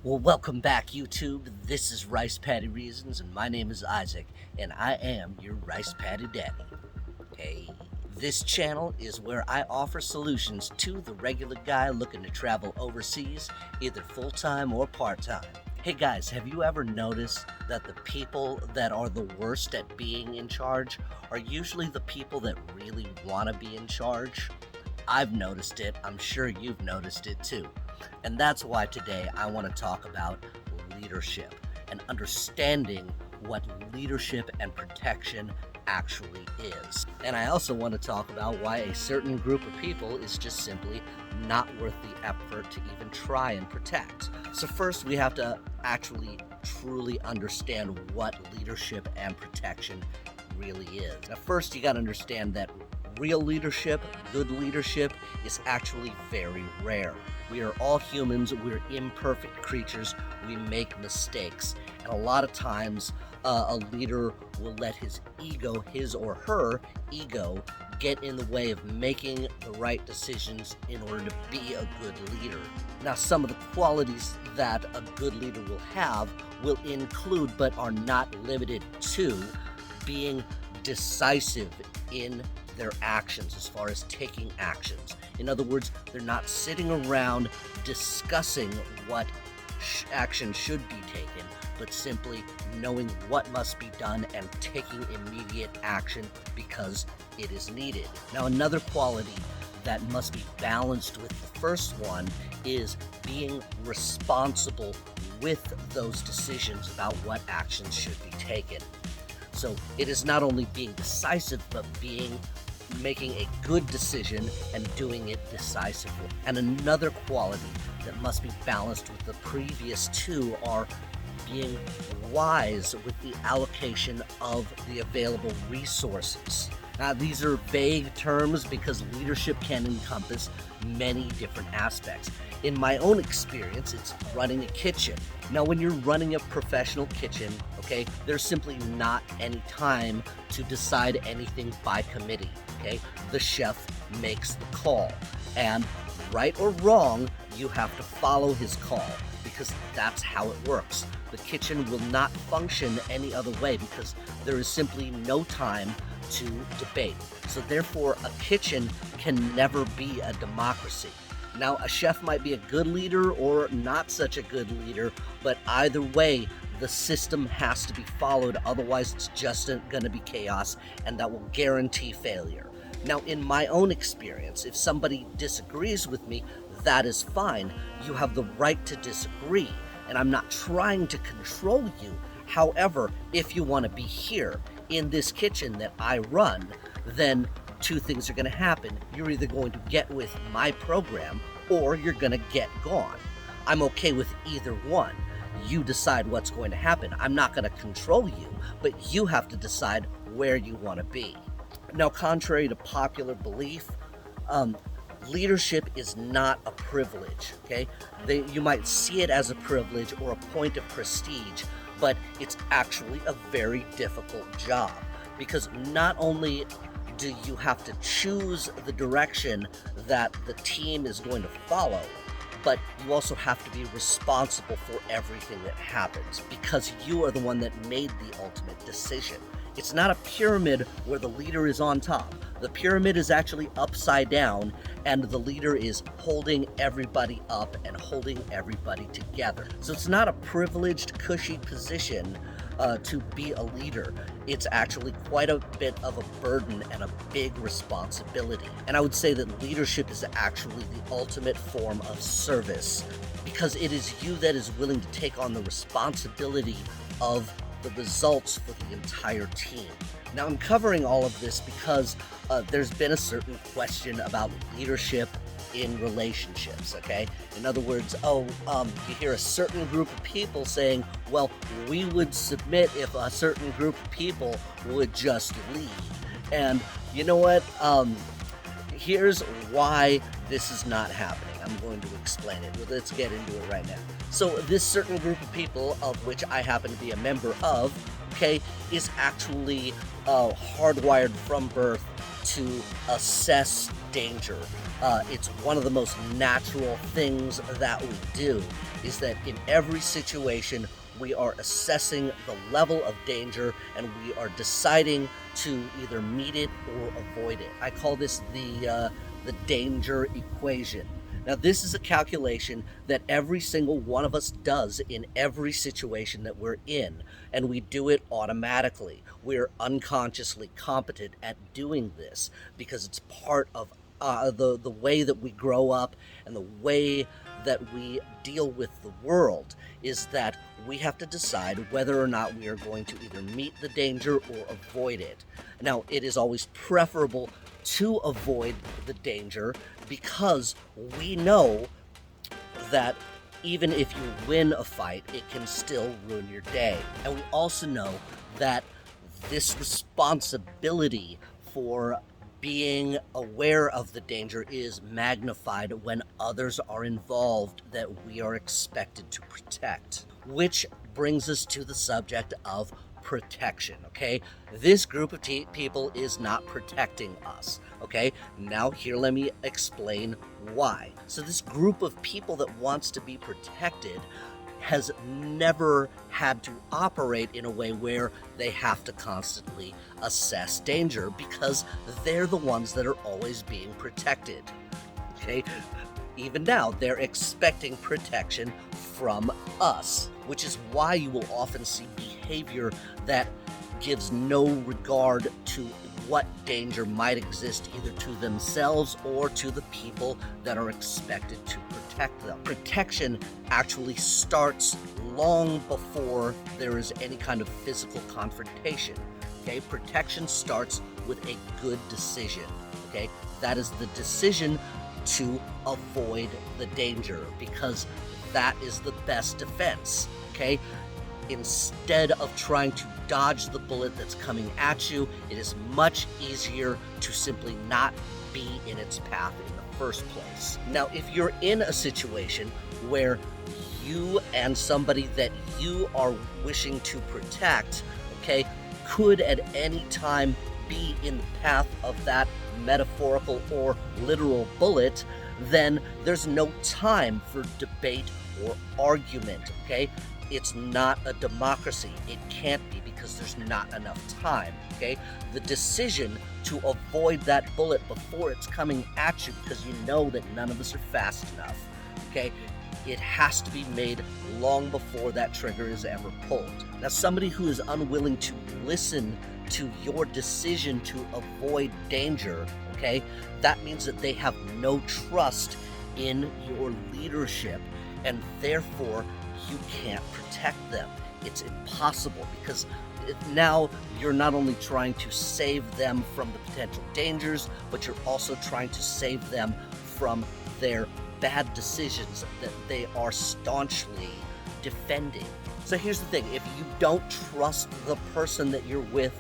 Well, welcome back, YouTube. This is Rice Paddy Reasons, and my name is Isaac, and I am your Rice Paddy Daddy. Hey. This channel is where I offer solutions to the regular guy looking to travel overseas, either full-time or part-time. Hey guys, have you ever noticed that the people that are the worst at being in charge are usually the people that really want to be in charge? I've noticed it. I'm sure you've noticed it too. And that's why today I want to talk about leadership and understanding what leadership and protection actually is. And I also want to talk about why a certain group of people is just simply not worth the effort to even try and protect. So first we have to actually truly understand what leadership and protection really is. Now first you got to understand that real leadership, good leadership, is actually very rare. We are all humans, we're imperfect creatures, we make mistakes, and a lot of times a leader will let his ego, his or her ego, get in the way of making the right decisions in order to be a good leader. Now, some of the qualities that a good leader will have will include, but are not limited to, being decisive in their actions as far as taking actions. In other words, they're not sitting around discussing what action should be taken, but simply knowing what must be done and taking immediate action because it is needed. Now, another quality that must be balanced with the first one is being responsible with those decisions about what actions should be taken. So it is not only being decisive, but making a good decision and doing it decisively. And another quality that must be balanced with the previous two are being wise with the allocation of the available resources. Now, these are vague terms because leadership can encompass many different aspects. In my own experience, it's running a kitchen. Now, when you're running a professional kitchen, okay, there's simply not any time to decide anything by committee, okay? The chef makes the call, and right or wrong, you have to follow his call because that's how it works. The kitchen will not function any other way because there is simply no time to debate. So therefore, a kitchen can never be a democracy. Now, a chef might be a good leader or not such a good leader, but either way, the system has to be followed, otherwise it's just going to be chaos, and that will guarantee failure. Now, in my own experience, if somebody disagrees with me, that is fine. You have the right to disagree, and I'm not trying to control you. However, if you want to be here in this kitchen that I run, then two things are going to happen. You're either going to get with my program or you're going to get gone. I'm okay with either one. You decide what's going to happen. I'm not going to control you, but you have to decide where you want to be. Now, contrary to popular belief, leadership is not a privilege, okay? You might see it as a privilege or a point of prestige, but it's actually a very difficult job because not only do you have to choose the direction that the team is going to follow, but you also have to be responsible for everything that happens because you are the one that made the ultimate decision. It's not a pyramid where the leader is on top. The pyramid is actually upside down, and the leader is holding everybody up and holding everybody together. So it's not a privileged, cushy position to be a leader. It's actually quite a bit of a burden and a big responsibility. And I would say that leadership is actually the ultimate form of service because it is you that is willing to take on the responsibility of the results for the entire team. Now, I'm covering all of this because there's been a certain question about leadership in relationships, okay? In other words, you hear a certain group of people saying, well, we would submit if a certain group of people would just lead. And you know what? Here's why this is not happening. I'm going to explain it. Let's get into it right now. So this certain group of people, of which I happen to be a member of, okay, is actually hardwired from birth to assess danger. It's one of the most natural things that we do, is that in every situation we are assessing the level of danger and we are deciding to either meet it or avoid it. I call this the danger equation. Now, this is a calculation that every single one of us does in every situation that we're in, and we do it automatically. We're unconsciously competent at doing this because it's part of the way that we grow up and the way that we deal with the world, is that we have to decide whether or not we are going to either meet the danger or avoid it. Now, it is always preferable to avoid the danger because we know that even if you win a fight, it can still ruin your day. And we also know that this responsibility for being aware of the danger is magnified when others are involved that we are expected to protect. Which brings us to the subject of protection, okay? This group of people is not protecting us, okay? Now here, let me explain why. So this group of people that wants to be protected has never had to operate in a way where they have to constantly assess danger because they're the ones that are always being protected, okay? Even now, they're expecting protection from us, which is why you will often see behavior that gives no regard to what danger might exist either to themselves or to the people that are expected to protect them. Protection actually starts long before there is any kind of physical confrontation. Okay, protection starts with a good decision. Okay, that is the decision to avoid the danger because that is the best defense. Okay, instead of trying to dodge the bullet that's coming at you, it is much easier to simply not be in its path in the first place. Now, if you're in a situation where you and somebody that you are wishing to protect, okay, could at any time be in the path of that metaphorical or literal bullet, then there's no time for debate or argument, okay? It's not a democracy. It can't be because there's not enough time, okay? The decision to avoid that bullet before it's coming at you because you know that none of us are fast enough, okay? It has to be made long before that trigger is ever pulled. Now, somebody who is unwilling to listen to your decision to avoid danger, okay, that means that they have no trust in your leadership, and therefore you can't protect them. It's impossible because now you're not only trying to save them from the potential dangers, but you're also trying to save them from their bad decisions that they are staunchly defending. So here's the thing, if you don't trust the person that you're with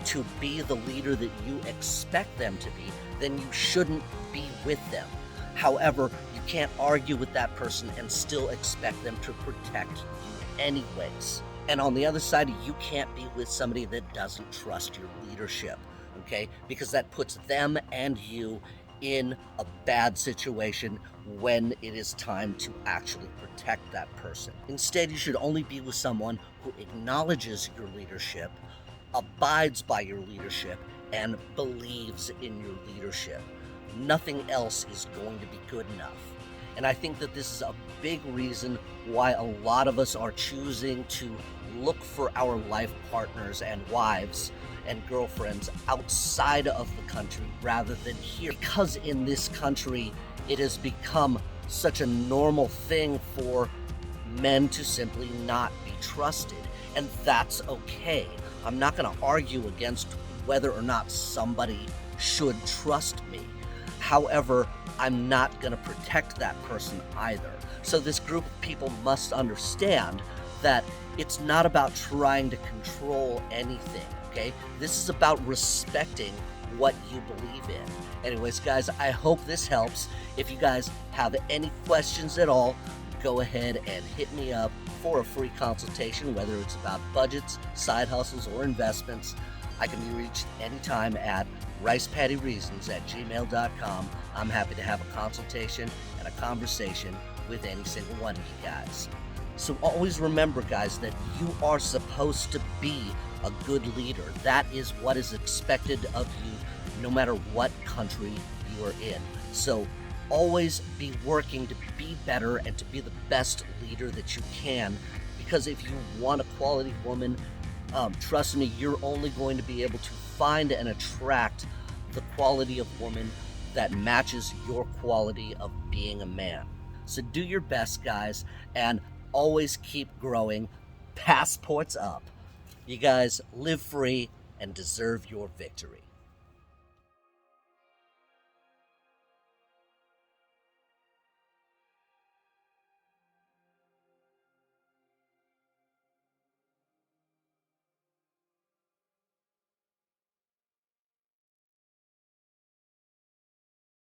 to be the leader that you expect them to be, then you shouldn't be with them. However, you can't argue with that person and still expect them to protect you anyways. And on the other side, you can't be with somebody that doesn't trust your leadership, okay? Because that puts them and you in a bad situation when it is time to actually protect that person. Instead, you should only be with someone who acknowledges your leadership, abides by your leadership, and believes in your leadership. Nothing else is going to be good enough. And I think that this is a big reason why a lot of us are choosing to look for our life partners and wives and girlfriends outside of the country rather than here. Because in this country, it has become such a normal thing for men to simply not be trusted. And that's okay. I'm not going to argue against whether or not somebody should trust me. However, I'm not going to protect that person either. So this group of people must understand that it's not about trying to control anything, okay? This is about respecting what you believe in. Anyways, guys, I hope this helps. If you guys have any questions at all, go ahead and hit me up for a free consultation, whether it's about budgets, side hustles, or investments. I can be reached anytime at ricepaddyreasons@gmail.com. I'm happy to have a consultation and a conversation with any single one of you guys. So always remember, guys, that you are supposed to be a good leader. That is what is expected of you no matter what country you are in. So always be working to be better and to be the best leader that you can, because if you want a quality woman, trust me, you're only going to be able to find and attract the quality of woman that matches your quality of being a man. So do your best, guys, and always keep growing. Passports up. You guys live free and deserve your victory.